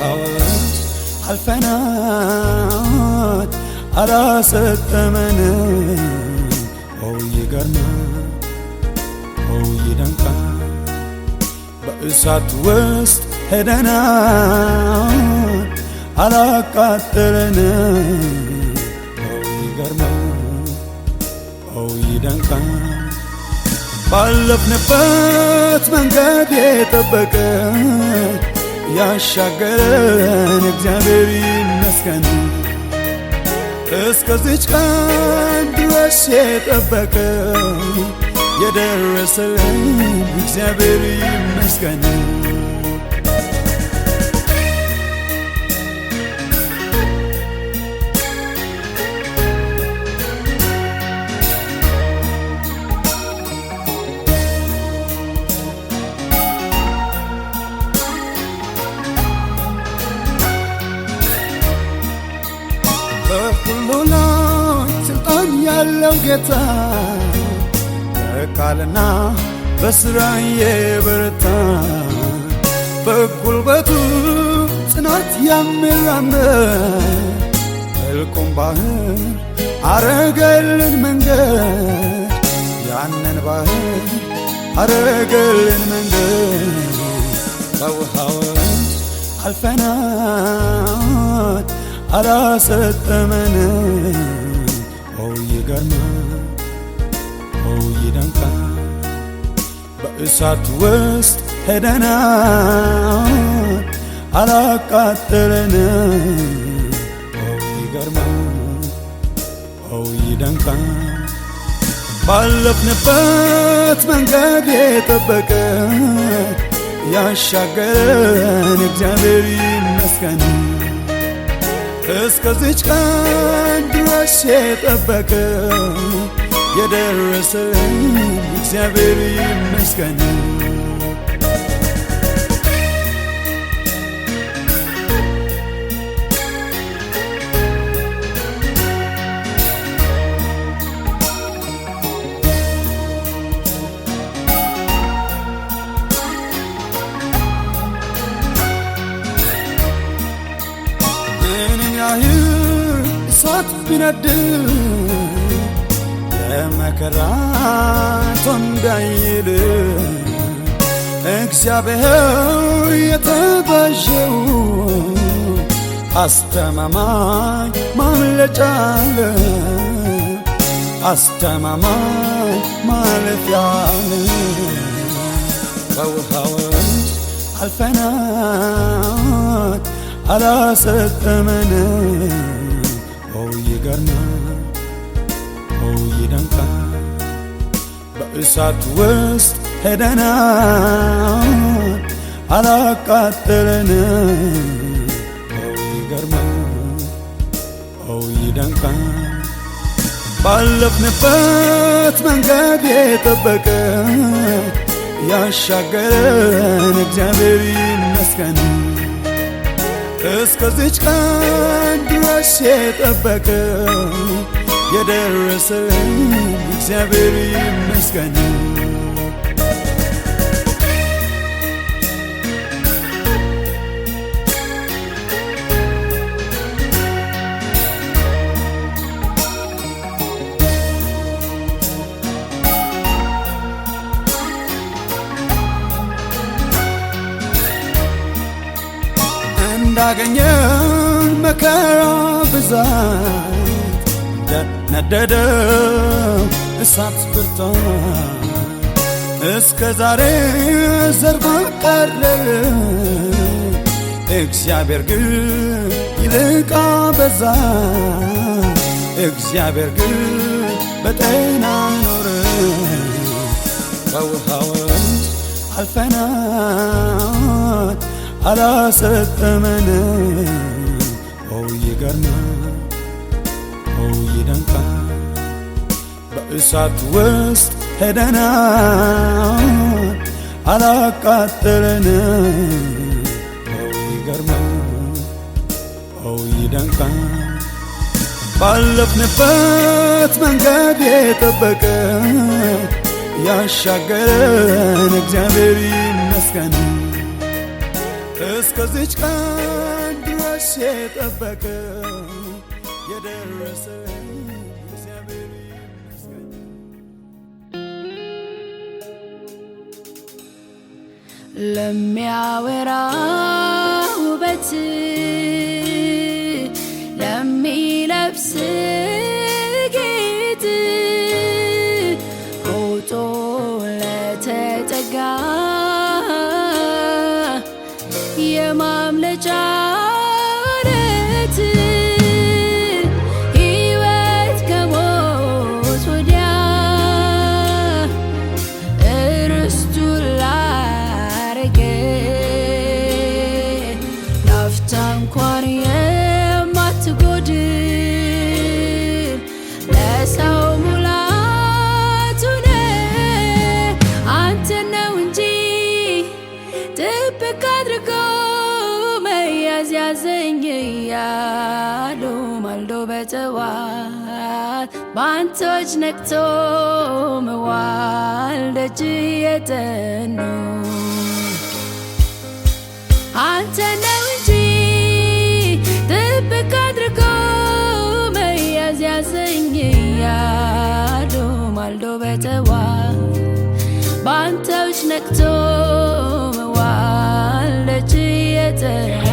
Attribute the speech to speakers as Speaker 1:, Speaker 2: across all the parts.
Speaker 1: በውሃዎች አልፈናል አላሰጠመንም። ይገርማል ይደንቃል በእሳት ውስጥ ሄደናል አላቃጠለንም። ይገርማል ይደንቃል ባለፍንበት መንገድ የጠበቀን ያሻገረን እግዚአብሔር ይመስገን። እስከዚች ቀን ድረስ የጠበቀን የደረሰልን እግዚአብሔር ይመስገን። በሁሉ ላይ ስልጣን ያለው ጌታ በቃልና በሥራ የበረታ በጉልበቱ ጽናት የሚራመድ ጥልቁን ባህር አረገልን መንገድ ያንን ባህር አረገልን መንገድ በውሃዎች አልፈናል አላሰጠመንም። ይገርማል ይደንቃል በእሳት ውስጥ ሄደናል አላቃጠለንም። ይገርማል ይደንቃል ባለፍንበት መንገድ የጠበቀን ያሻገረን እግዚአብሔር ይመስገን። እስከዚች ቀን ድረስ የጠበቀን የደረሰን እግዚአብሔር ይመስገን። እሳት ቢነድ የመከራ እንዳይል እግዚአብሔር የተቤዠው አስተማማኝ ማምለጫ አለ አስተማማኝ ማለፊያ አለ። በውሃዎች አልፈናል አላሰጠመንም። ይገርማል ይደንቃል በእሳት ውስጥ ሄደናል አላቃጠለንም። ይገርማል ይደንቃል ባለፍንበት መንገድ የጠበቀን ያሻገረን እግዚአብሔር ይመስገን። እስከዚች ቀን ድረስ የጠበቀን የደረሰን እግዚአብሔር ይመስገን። እንዳገኘን መከራ ብዛት እንደነደደው እሳት ብርታት እስከ ዛሬ ዘርባ ቀረ። እግዚአብሔር ግን ይልቅ አበዛ እግዚአብሔር ግን በጤና ኖረ። በውሃዎች አልፈናል አላሰጠመንም። ይገርማል ይደንቃል በእሳት ውስጥ ሄደናል አላቃጠለንም። ይገርማል ይደንቃል ባለፍንበት መንገድ የጠበቀን ያሻገረን እግዚአብሔር ይመስገን። እስከዚች ቀን ድረስ የጠበቀ የደረሰ እግዚአብሔር ይመስገን።
Speaker 2: ለሚያወራ ውበት ለሚለብስ ጌጥ ሮጦ ለተጠጋ የማምለጫ ዓለት ሕይወት ከሞት ወዲያ እርስቱን ላረገ ላፍታ እንኳን የማትጎድል ለሰው ሙላቱ ነህ። አንተን ነው እንጂ ጥብቅ አድርጎ መያዝ ያዘኝ እያሉ ማልዶ በጠዋት በአንቶች ነቅቶ መዋል ደጅ የጠኑ አንተን ነው እንጂ ጥብቅ አድርጎ መያዝ ያዘኝ እያሉ ማልዶ በጠዋት በአንቶች ነቅቶ መዋል ደጅ የጠኑ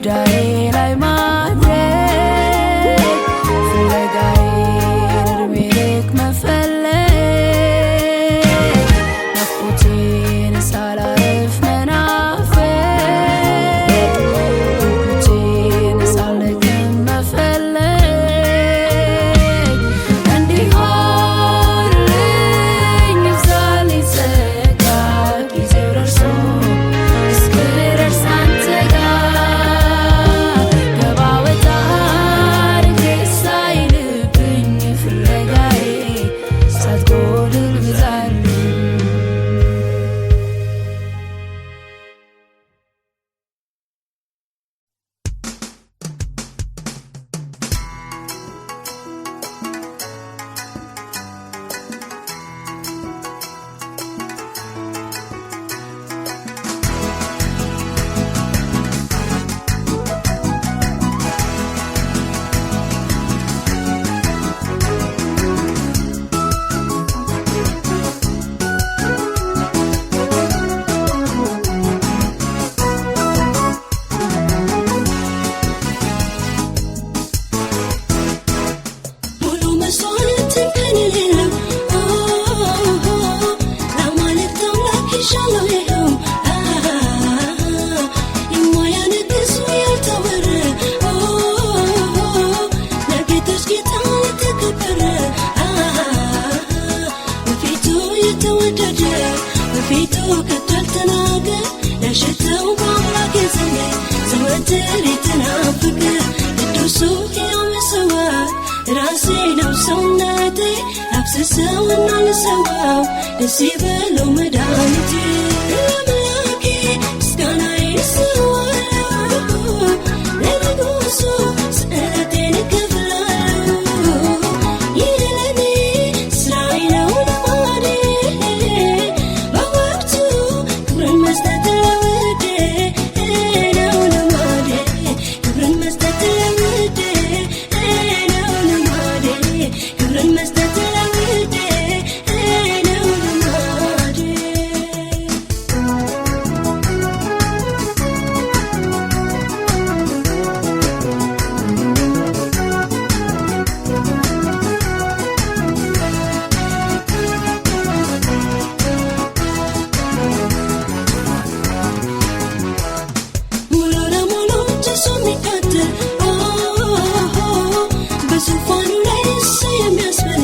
Speaker 3: die. كتل تناقر لشتو باملاك يزني زواتري تنافق قدوسو يوم سواد راسي لو سناتي أبسسو نالسواو نسيبلو مدانتي لملاكي مسكانا يسوالو لنقوسو سألتي نكفلالو يلني سرايلو نماري بوقتو كبرن مستد لودي لو نماري كبرن مستد لودي لو نماري كبرن مستد لودي لو نماري ሙሉ ለሙሉ ጭሱ የሚቃጠል በዙፋኑ ላይ እሱ የሚያስብል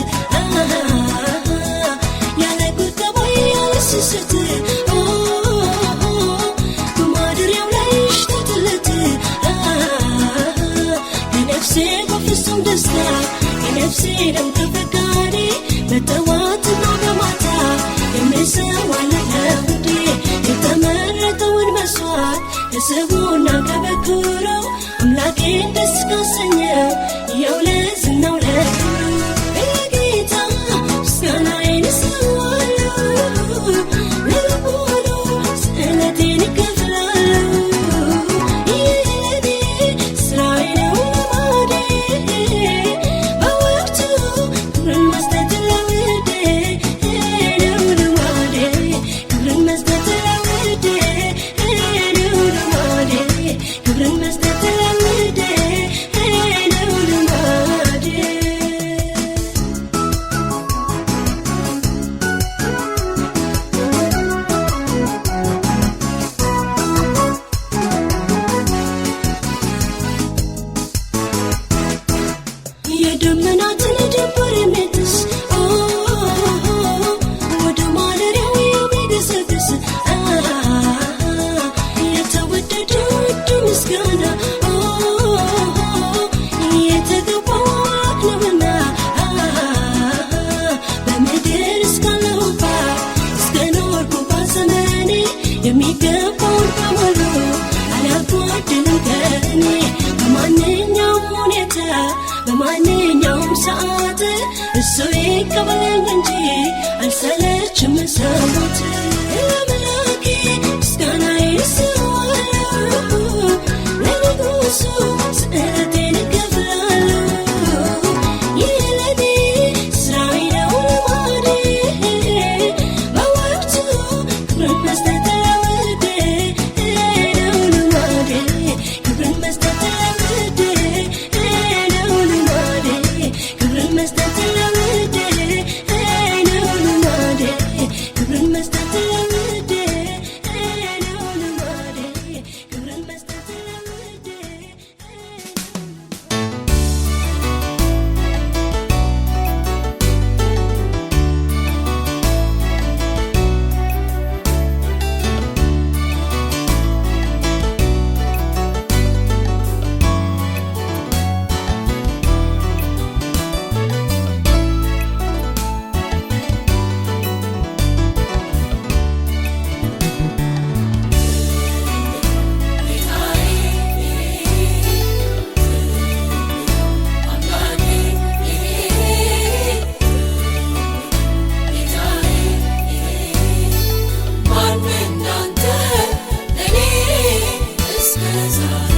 Speaker 3: ያለ ቁጠባ ያለ ስስት በማደሪያው ላይ ሽተትለት የነፍሴ በፍጹም ደስታ የነፍሴ ደም ተፈቃሪ በጠዋትና በማታ የሚሰዋለት ለውዴ የተመረጠውን መስዋዕት ከስቡና ከበኩሩ አምላኬን ደስ ካሰኘው ያው ለዝናው ለክብሩ ለጌታ ምስጋናዬን እሰዋለሁ ለልቦኑ ስእለቴን እከፍላለሁ ይህ ለኔ ስራዬ ነው ልማዴ በወቅቱ ክብርን መስጠት ለውዴ ነው ልማዴ ክብርን መስጠት ለውዴ ነው ልማዴ ክብርን መስጠት ለውዴ ነው ልማዴ የደመናትን ድንበር የሚጥስ ወደ ማደሪያው የሚገሰግስ የተወደደ ውድ ምስጋና የተገባው አምላክ ነውና በምድር እስካለሁባት እስከኖርኩባት ዘመኔ የሚገባውን በሙሉ አላጎድልም ከእኔ በማንኛውም ሁኔታ በማንኛውም ሰዓት እሱ ይቀበለኝ እንጂ አልሰለችም መሰዋት ለአምላኬ ምስጋናዬን እሰዋለሁ ለንጉሡ ስእለቴን እከፍላለሁ ይህ ለኔ ስራዬ ነው ልማዴ በወቅቱ ክብርን መስጠት ለውዴ ነው ልማዴ ክብርን መስጠት ለውዴ ነው ልማዴ ክብርን መስጠት ለውዴ ነው ልማዴ ክብርን መስጠት ለውዴ ነው ልማዴ ክብርን መስጠት ለውዴ ማን እንዳንተ ለኔ እስከ ዛሬ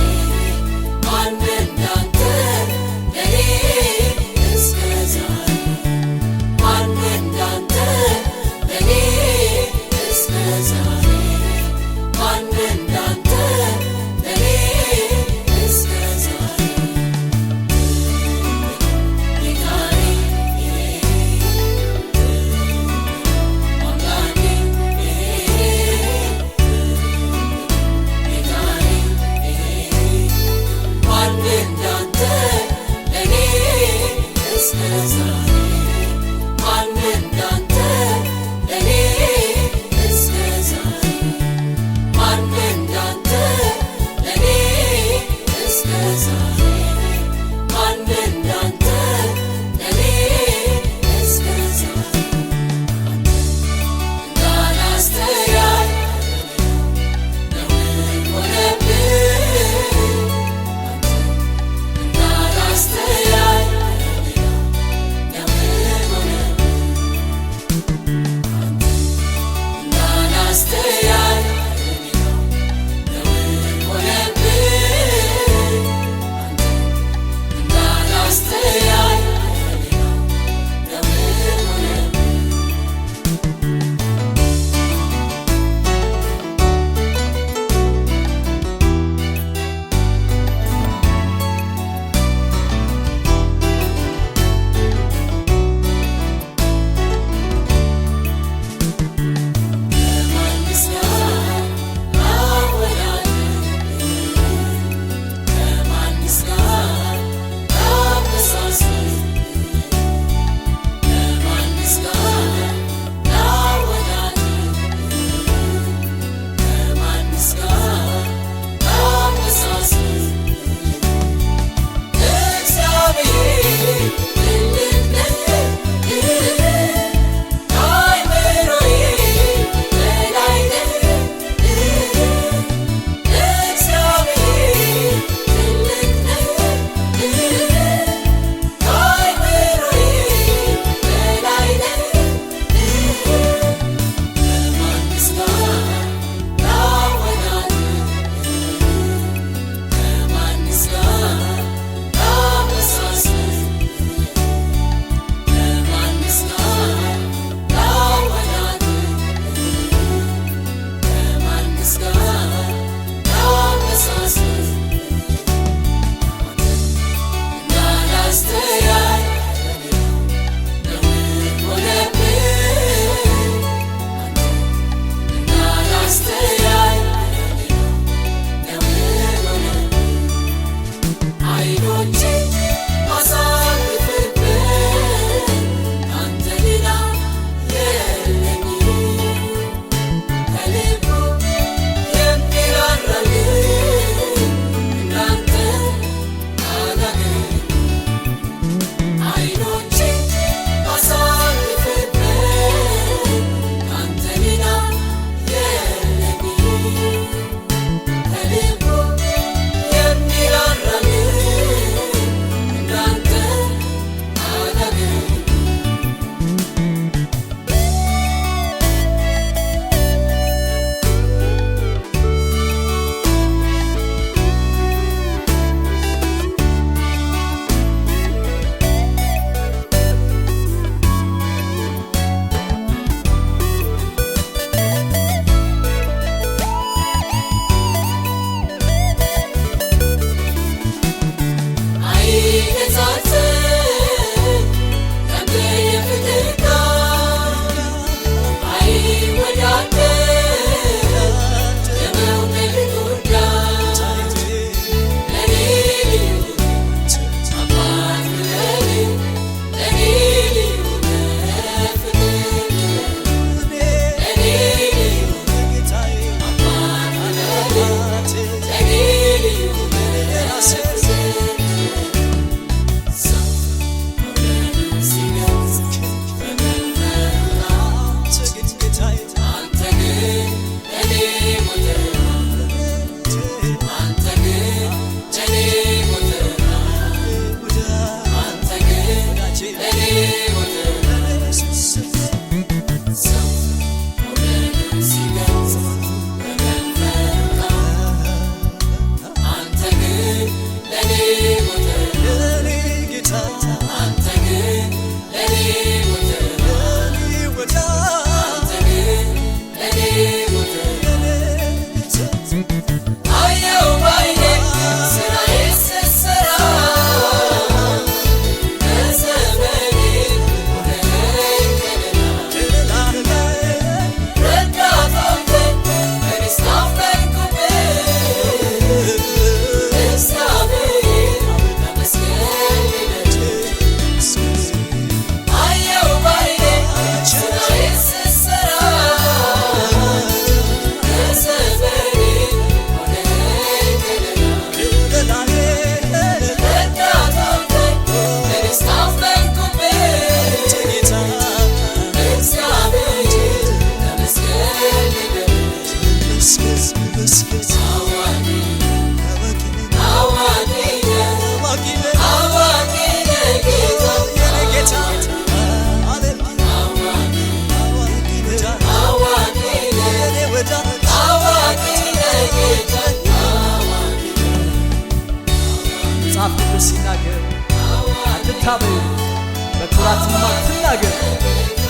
Speaker 4: በኩራትማ ትናገር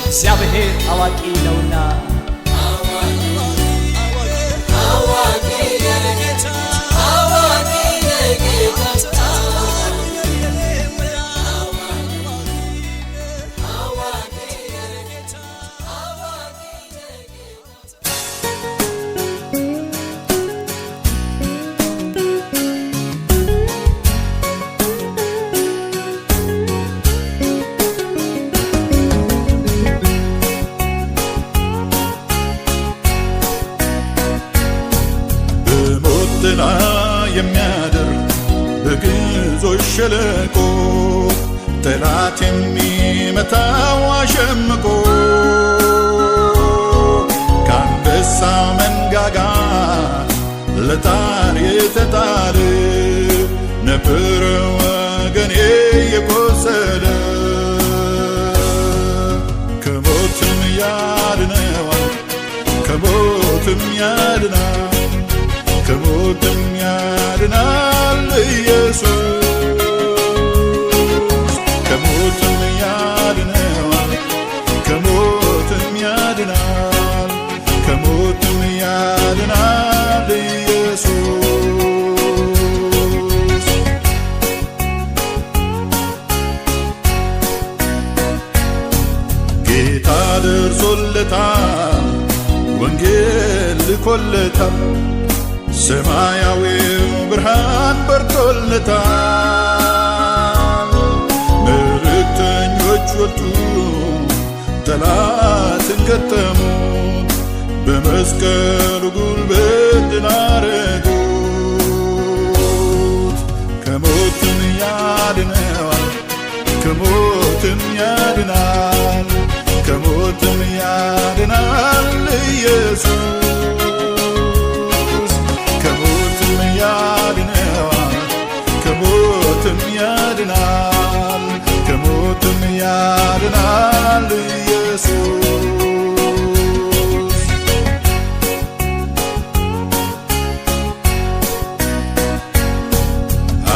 Speaker 4: እግዚአብሔር አዋቂ ነውና
Speaker 1: የሚያደር በግዞሽ ሸለቆ ጠላት የሚመታው አሸምቆ ከአንበሳ መንጋጋ ለጣር የተጣለ ነበር ወገኔ የቆሰለ ከሞትም ያድነዋል ከሞትም ያድናል ከሞትም ያድናል ኢየሱስ ከሞትም ያድነዋል ከሞትም ያድናል ከሞትም ያድናል ኢየሱስ ጌታ ደርሶለታል ወንጌል ልኮለታል ሰማያዊው ብርሃን በርቶለታል መልእክተኞች ወጡ ጠላትን ገጠሙት በመስቀሉ ጉልበት ድል አረጉት ከሞትም ያድነዋል ከሞትም ያድናል ከሞትም ያድናል ኢየሱስ ከሞትም ያድነዋል ከሞትም ያድናል ከሞትም ያድናል ኢየሱስ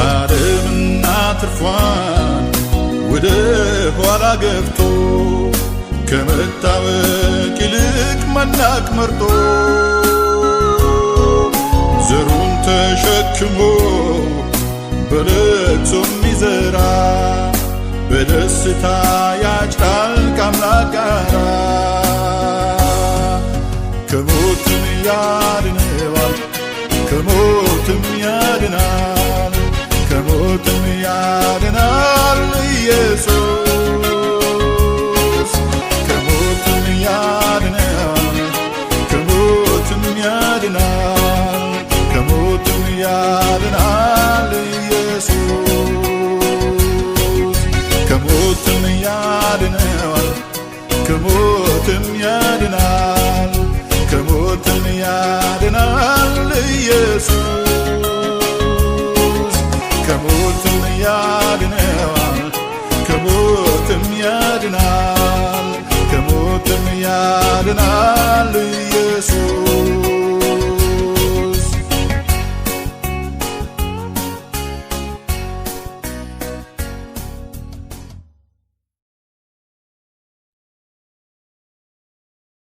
Speaker 1: ዓለምና ትርፏን ወደ ኋላ ገፍቶ ከመታወቅ ይልቅ መናቅ መርጦ ዘሩን ተሸክሞ በለቅሶ የሚዘራ በደስታ ያጭዳል ከአምላክ ጋራ ከሞትም ያድነዋል ከሞትም ያድናል ከሞትም ያድናል ኢየሱስ ከሞትም ያድነዋል ከሞትም ያድናል ከሞትም ያድናል ኢየሱስ ከሞትም ያድነዋል ከሞትም ያድናል ከሞትም ያድናል ኢየሱስ